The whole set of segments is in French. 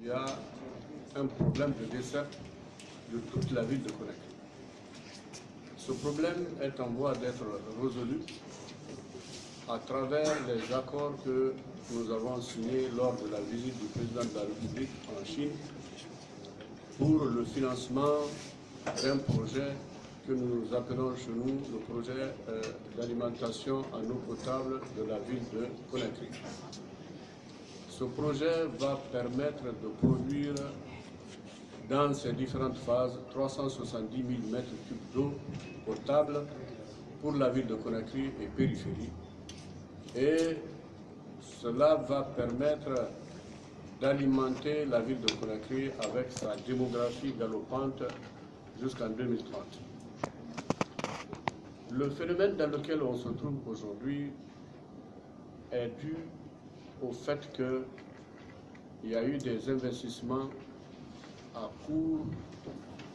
il y a un problème de desserte de toute la ville de Conakry. Ce problème est en voie d'être résolu à travers les accords que nous avons signés lors de la visite du président de la République en Chine pour le financement d'un projet que nous appelons chez nous le projet d'alimentation en eau potable de la ville de Conakry. Ce projet va permettre de produire dans ses différentes phases 370 000 m3 d'eau potable pour la ville de Conakry et périphérie. Et cela va permettre d'alimenter la ville de Conakry avec sa démographie galopante jusqu'en 2030. Le phénomène dans lequel on se trouve aujourd'hui est dû au fait qu'il y a eu des investissements à courte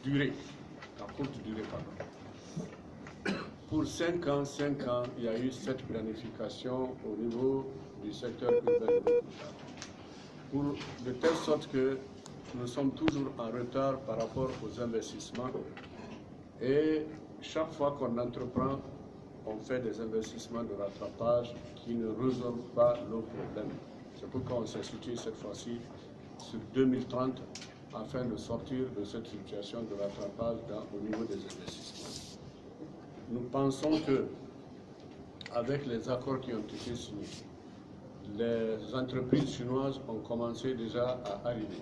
durée. Pour 5 ans, il y a eu cette planification au niveau du secteur urbain de telle sorte que nous sommes toujours en retard par rapport aux investissements et chaque fois qu'on entreprend, on fait des investissements de rattrapage qui ne résolvent pas nos problèmes. C'est pourquoi on s'est situé cette fois-ci sur 2030 afin de sortir de cette situation de rattrapage au niveau des investissements. Nous pensons que, avec les accords qui ont été signés, les entreprises chinoises ont commencé déjà à arriver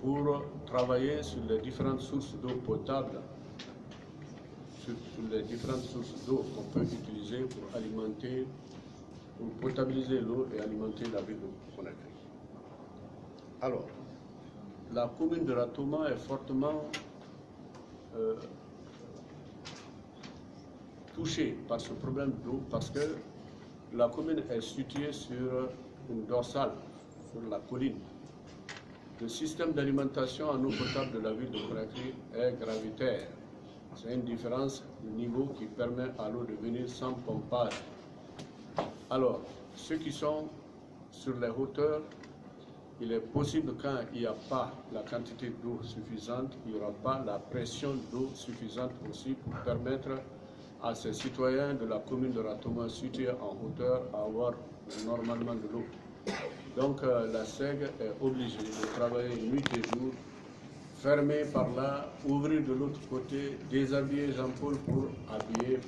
pour travailler sur les différentes sources d'eau potable, sur les différentes sources d'eau qu'on peut utiliser pour alimenter, pour potabiliser l'eau et alimenter la ville de Conakry. Alors, la commune de Ratoma est fortement touchée par ce problème d'eau parce que la commune est située sur une dorsale, sur la colline. Le système d'alimentation en eau potable de la ville de Conakry est gravitaire. C'est une différence de niveau qui permet à l'eau de venir sans pompage. Alors, ceux qui sont sur les hauteurs, il est possible quand il n'y a pas la quantité d'eau suffisante, il n'y aura pas la pression d'eau suffisante aussi pour permettre à ces citoyens de la commune de Ratoma situés en hauteur à avoir normalement de l'eau. Donc la SEG est obligée de travailler nuit et jour, fermer par là, ouvrir de l'autre côté, déshabiller Jean-Paul pour habiller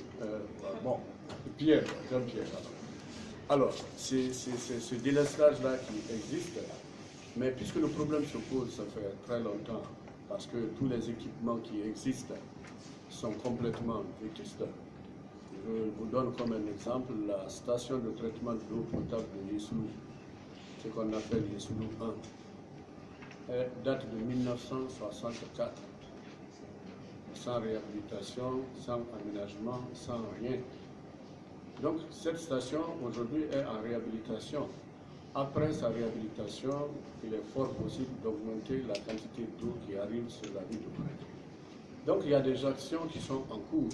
Pierre, Jean-Pierre. Alors, c'est ce délestage-là qui existe, mais puisque le problème se pose, ça fait très longtemps, parce que tous les équipements qui existent sont complètement vétustes. Je vous donne comme un exemple la station de traitement d'eau potable de Yessoulou, ce qu'on appelle Yessoulou 1, elle date de 1964, sans réhabilitation, sans aménagement, sans rien. Donc cette station aujourd'hui est en réhabilitation. Après sa réhabilitation, il est fort possible d'augmenter la quantité d'eau qui arrive sur la ville de Conakry. Donc il y a des actions qui sont en cours,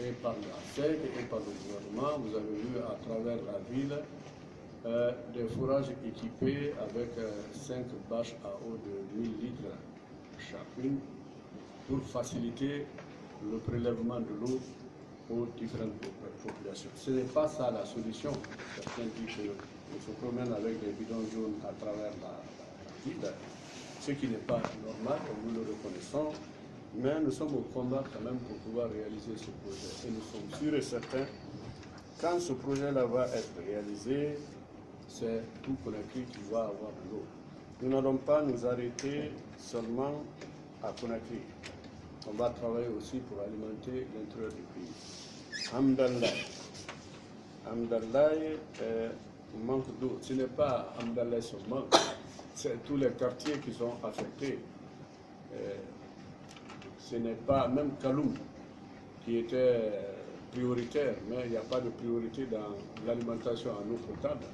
et par la SEG et par le gouvernement. Vous avez vu à travers la ville des forages équipés avec 5 bâches à eau de 1000 litres chacune pour faciliter le prélèvement de l'eau aux différentes populations. Ce n'est pas ça la solution. Certains disent qu'on se promène avec des bidons jaunes à travers la ville, ce qui n'est pas normal, nous le reconnaissons, mais nous sommes au combat quand même pour pouvoir réaliser ce projet. Et nous sommes sûrs et certains, quand ce projet-là va être réalisé, c'est tout Conakry qui va avoir de l'eau. Nous n'allons pas nous arrêter seulement à Conakry. On va travailler aussi pour alimenter l'intérieur du pays. Amdallaye manque d'eau. Ce n'est pas Amdallaye seulement, c'est tous les quartiers qui sont affectés. Ce n'est pas même Kaloum qui était prioritaire, mais il n'y a pas de priorité dans l'alimentation en eau potable.